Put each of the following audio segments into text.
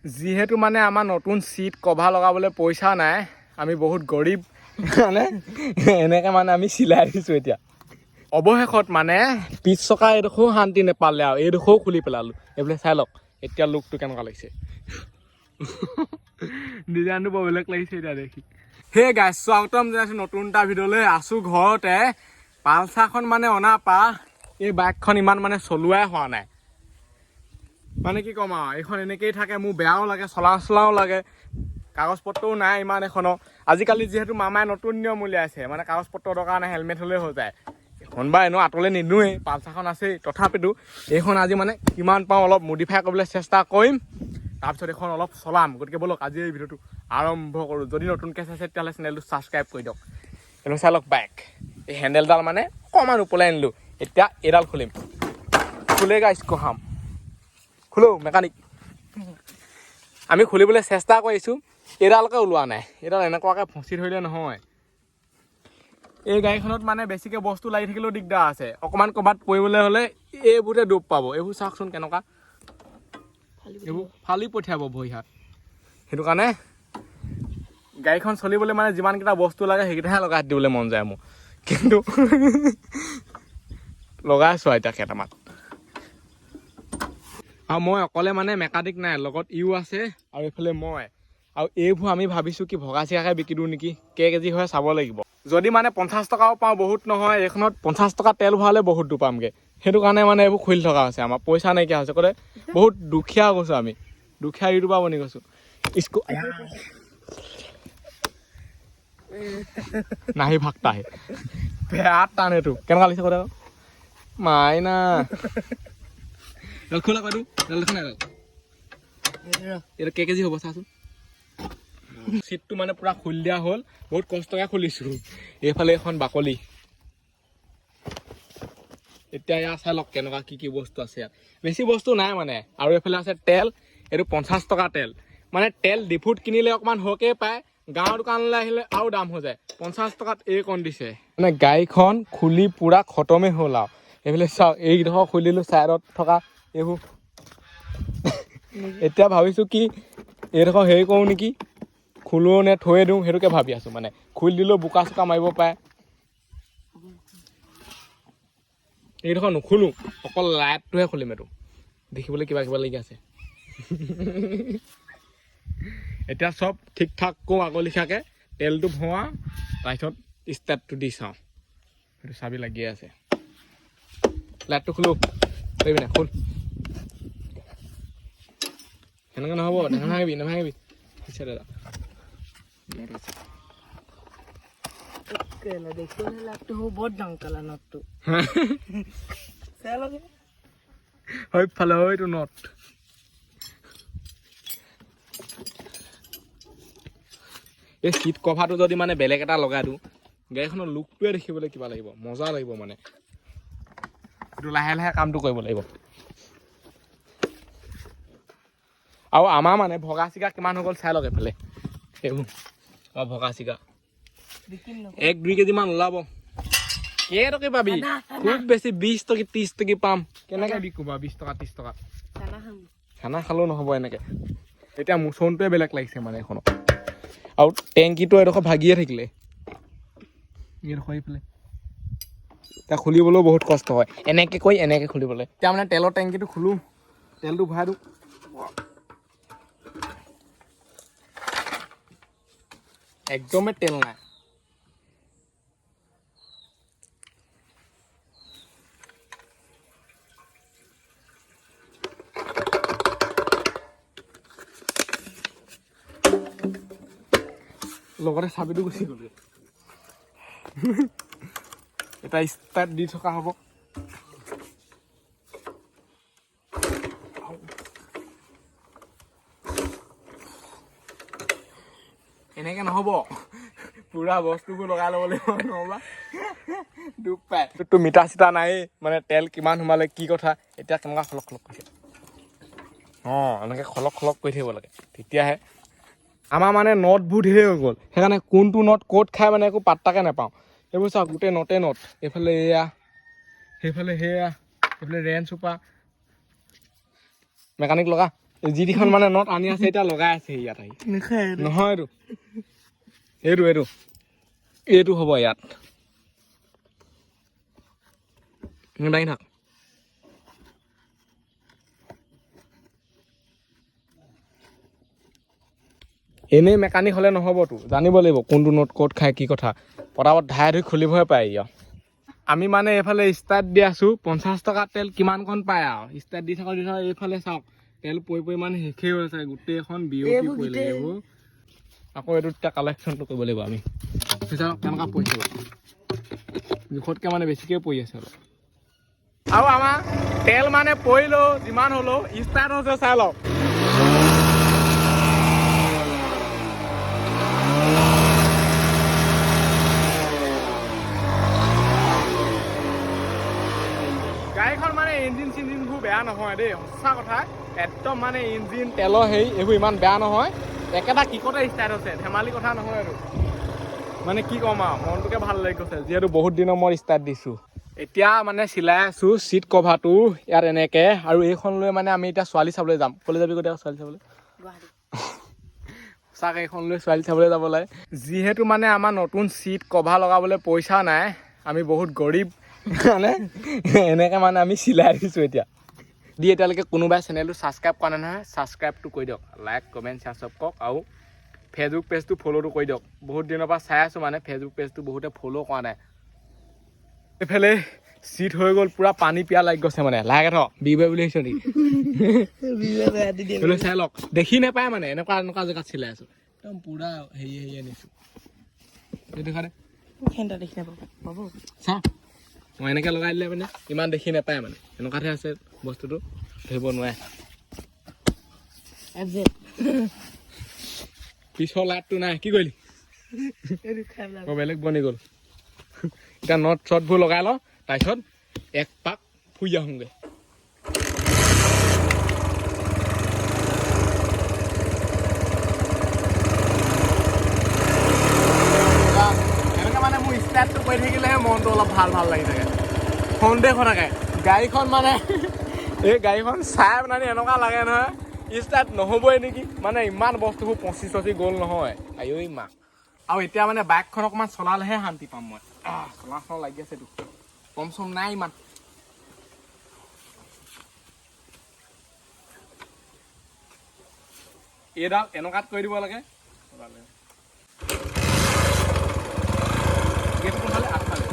যিহেতু মানে আমাৰ নতুন চিট কভাৰ লগাবলৈ পইচা নাই, আমি বহুত গৰীব মানে এনেকৈ মানে আমি চিলাই দিছোঁ এতিয়া। অৱশেষত মানে পিছ চকা এইডোখৰো শান্তি নাপালে আৰু এইডোখৰো খুলি পেলালোঁ। এইবোলে চাই লওক এতিয়া লুকটো কেনেকুৱা লাগিছে। ডিজাইনটো বৰ বেলেগ লাগিছে এতিয়া দেখি। সেই গাইছ স্বাগতম জনাইছোঁ নতুন এটা ভিডিঅ'লৈ। আছোঁ ঘৰতে। পালচাৰখন মানে অনা পা এই বাইকখন ইমান মানে চলোৱাই হোৱা নাই। মানে কি ক'ম আৰু এইখন এনেকেই থাকে, মোৰ বেয়াও লাগে, চলাও লাগে। কাগজ পত্ৰও নাই ইমান এখনো। আজিকালি যিহেতু মামাই নতুন নিয়ম উলিয়াইছে, মানে কাগজ পত্ৰৰ দৰকাৰ নাই, হেলমেট হ'লেই হৈ যায়। এখন বা এনেও আঁতৰলৈ নিনোৱেই, পালচাৰখন আছেই। তথাপিতো এইখন আজি মানে কিমান পাওঁ অলপ মডিফাই কৰিবলৈ চেষ্টা কৰিম, তাৰপিছত এইখন অলপ চলাম। গতিকে ব'লক আজি এই ভিডিঅ'টো আৰম্ভ কৰোঁ। যদি নতুনকৈ চাইছে তেতিয়াহ'লে চেনেলটো ছাবস্ক্ৰাইব কৰি দিয়ক। এইটো চাই লওক বাইক, এই হেণ্ডেলডাল মানে অকণমান ওপৰলৈ আনিলোঁ। এতিয়া এইডাল খুলিম, খুলে গাইছ কহাম খোলো মেকানিক। আমি খুলিবলৈ চেষ্টা কৰিছোঁ, এইডালকে ওলোৱা নাই। এইডাল এনেকুৱাকৈ ফচি ধৰিলে নহয়। এই গাড়ীখনত মানে বেছিকৈ বস্তু লাগি থাকিলেও দিগদাৰ আছে। অকণমান ক'ৰবাত পৰিবলৈ হ'লে এইবোৰতে ডুব পাব। এইবোৰ চাওকচোন কেনেকুৱা, এইবোৰ ফালি পঠিয়াব ভৰি হাত। সেইটো কাৰণে গাড়ীখন চলিবলৈ মানে যিমানকেইটা বস্তু লাগে সেইকেইটাহে লগাই দিবলৈ মন যায় মোৰ, কিন্তু লগাইছোঁ এতিয়া কেইটামান। আৰু মই অকলে মানে মেকানিক নাই, লগত ইও আছে আৰু এইফালে মই। আৰু এইবোৰ আমি ভাবিছোঁ কি ভগা চিগাকৈ বিকি দিওঁ নেকি, কেজি হয় চাব লাগিব। যদি মানে 50 টকাও পাওঁ বহুত নহয়, এইখনত 50 টকা তেল ভৰালে বহুত দূৰ পামগৈ। সেইটো কাৰণে মানে এইবোৰ খুলি থকা হৈছে। আমাৰ পইচা নাইকিয়া হৈছে, ক'লে বহুত দুখীয়া গৈছোঁ আমি, দুখীয়া ইউটিউবাৰ বনি গৈছোঁ। নাহি ভাগতা আহে বেয়া টান। এইটো কেনেকুৱা লাগিছে কথা মাইনা খোলা কৰো দেখোন। এইটো কেজি হ'ব চাচোন। চিটটো মানে পুৰা খুলি দিয়া হ'ল, বহুত কষ্টকৈ খুলিছোঁ। এইফালে এখন বাকলি। এতিয়া ইয়াত চাই লওক কেনেকুৱা কি বস্তু আছে ইয়াত। বেছি বস্তু নাই মানে। আৰু এইফালে আছে তেল, এইটো 50 টকা তেল। মানে তেল ডিপুত কিনিলে অকণমান সৰহকৈ পায়, গাঁৱৰ দোকানলৈ আহিলে আৰু দাম হৈ যায়। 50 টকাত এই কণ দিছে। মানে গাড়ীখন খুলি পুৰা খতমেই হ'ল আৰু। এইফালে চাওক এইডোখৰ খুলিলোঁ, ছাইডত থকা এইবোৰ। এতিয়া ভাবিছোঁ কি এইডোখৰ হেৰি কৰোঁ নেকি, খোলো নে থৈয়ে দিওঁ, সেইটোকে ভাবি আছোঁ। মানে খুলি দিলেও বোকা চোকা মাৰিব পাৰে। এইডোখৰ নুখোলোঁ, অকল লাইটটোহে খুলিম। এইটো দেখিবলৈ কিবা লাগি আছে। এতিয়া চব ঠিক ঠাক কৰোঁ আগৰ লিখাকৈ। তেলটো ভৰোৱা, তাৰপিছত ষ্টাৰ্টটো দি চাওঁ। সেইটো চাবি লাগিয়ে আছে। লাইটটো খোলোঁ, পাৰিবি নাই খোল। সেনেকৈ নহ'ব, নাভাঙিবি দাদা। ফালে হয়তো নট এই চিট কভাৰটো যদি মানে বেলেগ এটা লগাই দিওঁ, গাড়ীখনৰ লুকটোৱে দেখিবলৈ কিবা লাগিব, মজা লাগিব মানে। এইটো লাহে লাহে কামটো কৰিব লাগিব। আৰু আমাৰ মানে ভগা চিগা কিমান হৈ গ'ল চাই লওক এইফালে। এইবোৰ ভগা চিগা 1-2 কেজিমান ওলাব। কেইটকা পাবি? খুব বেছি 20 টকা 30 টকা পাম। কেনেকৈ বিকো বাৰু 20 টকা 30 টকা? খানা খালেও নহ'ব এনেকৈ। এতিয়া মোচনটোৱে বেলেগ লাগিছে মানে এখনত। আৰু টেংকিটো এডোখৰ ভাগিয়ে থাকিলে, এইডোখৰ এইফালে এতিয়া খুলিবলৈও বহুত কষ্ট হয়। এনেকৈ খুলিবলৈ। এতিয়া মানে তেলৰ টেংকিটো খোলোঁ, তেলটো ভৰাই দিওঁ। একদমেই তেল নাই। লগতে চাবিটো গুচি গ'লগৈ। এটা ষ্টাৰ্ট দি থকা হ'ব। এনেকৈ নহ'ব, পুৰা বস্তুবোৰ লগাই ল'ব লাগিব, নহ'বা ডুব পায়। তো মিটাৰ চিটাৰ নায়েই, মানে তেল কিমান সোমালে কি কথা। এতিয়া কেনেকুৱা খলক কৰিছে। এনেকৈ খলক কৰি থাকিব লাগে, তেতিয়াহে। আমাৰ মানে নটবোৰ ধেৰ হৈ গ'ল, সেইকাৰণে কোনটো নট ক'ত খাই মানে একো পাত্তাকে নাপাওঁ। এইবোৰ চাওক গোটেই নটে নট। এইফালে এয়া, সেইফালে সেয়া, এইফালে ৰেন চোপা। মেকানিক লগা যিখন মানে নট আনি আছে এতিয়া লগাই আছে ইয়াত আহি নহয় এইটো হ'ব ইয়াত দাঙি থাক এনেই মেকানিক হ'লে নহ'বতো জানিব লাগিব কোনটো নোট ক'ত খায় কি কথা পটাপট ধাই ধুই খুলিবহে পায় ইয়াত আমি মানে এইফালে ষ্টাৰ্ট দি আছোঁ 50 টকা তেল কিমানকণ পায় আৰু ষ্টাৰ্ট দি থাকক এইফালে চাওক তেল পৰি মানে শেষেই হৈছে গোটেইখন বিয়পি পৰিলে এইবোৰ আকৌ এইটো এতিয়া কালেকশ্যনটো কৰিব লাগিব আমি চাওক কেনেকুৱা পৰিছে জোখতকৈ মানে বেছিকৈ পৰি আছে অলপ আৰু আমাৰ তেল মানে পৰিলেও যিমান হ'লেও ষ্টাৰ্ট হৈছে চাই লওক গাড়ীখন মানে ইঞ্জিন চিঞ্জিনবোৰ বেয়া নহয় দেই সঁচা কথা একদম মানে ইঞ্জিন তেলৰ এইবোৰ ইমান বেয়া নহয় একেটা কিকতে ষ্টাৰ্ট হৈছে ধেমালি কথা নহয় আৰু মানে কি ক'ম আৰু মনটোকে ভাল লাগি গৈছে যিহেতু বহুত দিনৰ মই ষ্টাৰ্ট দিছোঁ এতিয়া মানে চিলাই আছোঁ চিট কভাৰটো ইয়াত এনেকৈ আৰু এইখন লৈ মানে আমি এতিয়া ছোৱালী চাবলৈ যাম ক'লৈ যাবি গোটেই ছোৱালী চাবলৈ সঁচাকৈ এইখন লৈ ছোৱালী চাবলৈ যাব লাগে যিহেতু মানে আমাৰ নতুন চিট কভাৰ লগাবলৈ পইচা নাই আমি বহুত গৰীব মানে এনেকৈ মানে আমি চিলাই দিছোঁ এতিয়া এতিয়ালৈকে কোনোবাই চেনেলটো ছাবস্ক্ৰাইব কৰা নাই নহয় ছাবস্ক্ৰাইবটো কৰি দিয়ক লাইক কমেণ্ট শ্বেয়াৰ চব কৰক আৰু ফেচবুক পেজটো ফ'ল'টো কৰি দিয়ক বহুত দিনৰ পৰা চাই আছোঁ মানে ফেচবুক পেজটো বহুতে ফ'ল' কৰা নাই এইফালে চিট হৈ গ'ল পুৰা পানী পিয়া লাগি গৈছে মানে লাহে থ বিবে বুলি আহিছ নেকি চাই লওক দেখি নাপায় মানে এনেকুৱা জেগাত চিলাই আছোঁ একদম পুৰা হেৰি আনিছোঁ এইটো কাৰণে দেখি নাপাব চা মই এনেকৈ লগাই দিলে মানে ইমান দেখি নাপায় মানে এনেকুৱাতে আছে বস্তুটো ধৰিব নোৱাৰে পিছৰ লাইটটো নাই কি কৰিলি বেলেগ বনি গ'ল এতিয়া নট চটবোৰ লগাই লওঁ তাৰপিছত এক পাক ফুৰি আহোঁগৈ এনেকৈ মানে মোৰ ষ্টাৰ্টটো কৰি থাকিলেহে মনটো অলপ ভাল লাগি থাকে সন্দেহ হৈ থাকে গাড়ীখন মানে এই গাড়ীখন চাই মানে এনেকুৱা লাগে নহয় ষ্টাৰ্ট নহ'বই নেকি মানে ইমান বস্তুবোৰ পঁচি গ'ল নহয় আয়ো মা আৰু এতিয়া মানে বাইকখন অকণমান চলালেহে শান্তি পাম মই চলা লাগি আছেতো কম চম নাই ইমান এইডাল এনেকুৱাত কৰি দিব লাগে কোনফালে আগফালে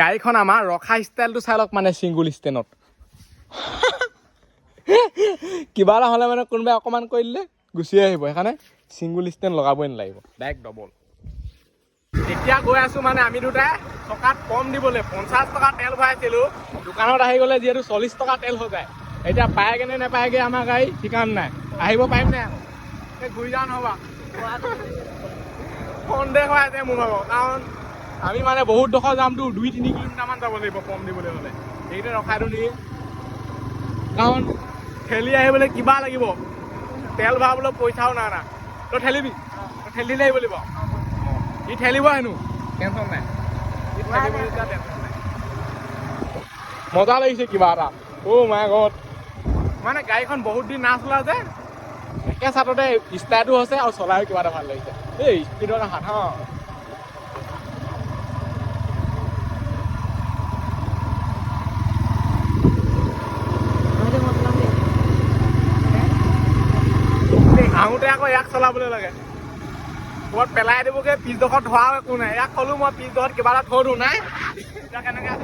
গাড়ীখন আমাৰ ৰখা ষ্টাইলটো চাই লওক মানে ছিংগুল ষ্টেণ্ডত কিবা এটা হ'লে মানে কোনোবাই অকণমান কৰি দিলে গুচি আহিব সেইকাৰণে ছিংগুল ষ্টেণ্ড লগাবই নালাগিব ডাইৰেক্ট ডবল এতিয়া গৈ আছোঁ মানে আমি দুটাই টকাত কম দিবলৈ 50 টকা তেল ভৰাইছিলোঁ দোকানত আহি গ'লে যিহেতু 40 টকা তেল হৈ যায় এতিয়া পায়গৈ নে নাপায়গৈ আমাৰ গাড়ী ঠিকান নাই আহিব পাৰিম নে ঘূৰি যাওঁ নহ'বা সন্দেহ হৈ আছে মোৰ ভাগৰ কাৰণ আমি মানে বহুত ডোখৰ যামতো 2-3 কিলোমিটাৰমান যাব লাগিব কম দিবলৈ হ'লে সেইকেইটা ৰখাই দিওঁ নেকি কাৰণ ঠেলি আহিবলৈ কিবা লাগিব তেল ভৰাবলৈ পইচাও নাই না তই ঠেলিবি তই ঠেলিলে আহিব লাগিব ই ঠেলিব হেনো টেনশ্যন নাই মজা লাগিছে কিবা এটা মাই গড মানে গাড়ীখন বহুত দিন না চলা যে একে চাটতে ষ্টাৰ্টো হৈছে আৰু চলায়ো কিবা এটা ভাল লাগিছে এই স্পীডত হাত আহোঁতে আকৌ ইয়াক চলাবলৈ লাগে ক'ৰবাত পেলাই দিবগৈ পিছডোখৰত ধোৱাও একো নাই ইয়াক ক'লোঁ মই পিছডোখৰত কিবা এটা থৈ দিওঁ নাই এতিয়া কেনেকৈ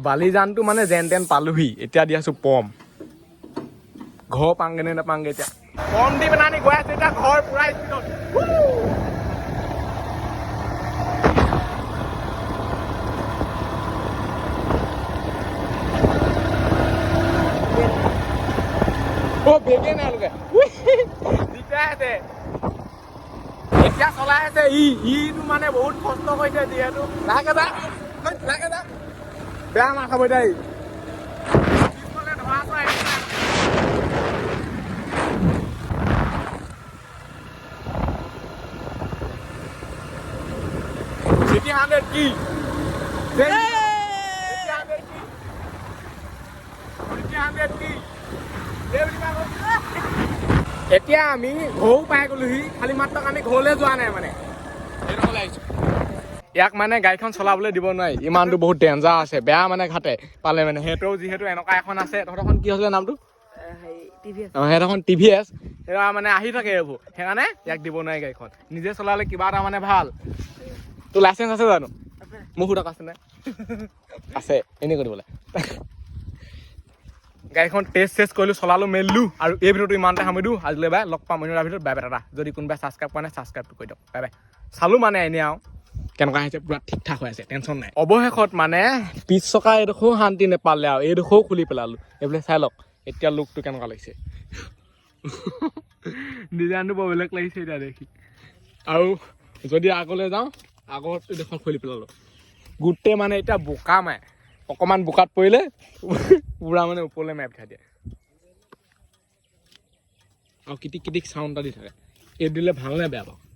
বালিজানটো মানে যেন তেন পালোহি এতিয়া দি আছোঁ পম ঘৰ পাংগে নে নাপাংগে এতিয়া পম দি পেলাই গৈ আছোঁ এতিয়া ঘৰ পুৰা স্পীডত বেগে নাই লোকে দিগদাৰ আছে এতিয়া চলাই আছে ইটো মানে বহুত কষ্ট কৰিছে যিহেতু লাহে যা বেয়া নাখাব এতিয়া 20 কি এতিয়া আমি ঘৰো পাই গলোহি খালি মাত্ৰ আমি ঘৰলৈ যোৱা নাই মানে ইয়াক মানে গাড়ীখন চলাবলৈ দিব নোৱাৰি ইমানটো বহুত ডেঞ্জাৰ আছে বেয়া মানে ঘাটে পালে মানে সিহঁতেও যিহেতু এনেকুৱা এখন আছে তহঁতখন কি হৈছিলে নামটো সেইখন TVS সেয়া মানে আহি থাকে এইবোৰ সেইকাৰণে ইয়াক দিব নোৱাৰি গাড়ীখন নিজে চলালে কিবা এটা মানে ভাল তোৰ লাইচেঞ্চ আছে জানো মোৰ সুধক আছে নে আছে এনেই কৰিবলৈ গাড়ীখন টেষ্ট কৰিলোঁ চলালোঁ মেলিলোঁ আৰু এই ভিডিঅ'টো ইমানতে সামৰি দিওঁ আজিলৈ বাই লগ পাম অন্য ভিডিঅ'ত বাই বাই দাদা যদি কোনোবাই ছাবস্ক্ৰাইব কৰা নাই ছাবস্ক্ৰাইবটো কৰি দিয়ক বাই বাই চালোঁ মানে এনেই আৰু কেনেকুৱা হৈছে পুৰা ঠিক ঠাক হৈ আছে টেনশ্যন নাই অৱশেষত মানে পিছ চকা এইডোখৰো শান্তি নেপালে আৰু এইডোখৰো খুলি পেলালোঁ এইবোলে চাই লওক এতিয়া লুকটো কেনেকুৱা লাগিছে ডিজাইনটো বৰ বেলেগ লাগিছে এতিয়া দেখি আৰু যদি আগলৈ যাওঁ আগত এইডোখৰ খুলি পেলালোঁ গোটেই মানে এতিয়া বোকা মাৰে অকণমান বোকাত পৰিলে পুৰা মানে ওপৰলৈ মাৰি পঠাই দিয়ে আৰু কিটিক কিটিক চাউণ্ড এটা দি থাকে এই দিলে ভাল নে বেয়া বাৰু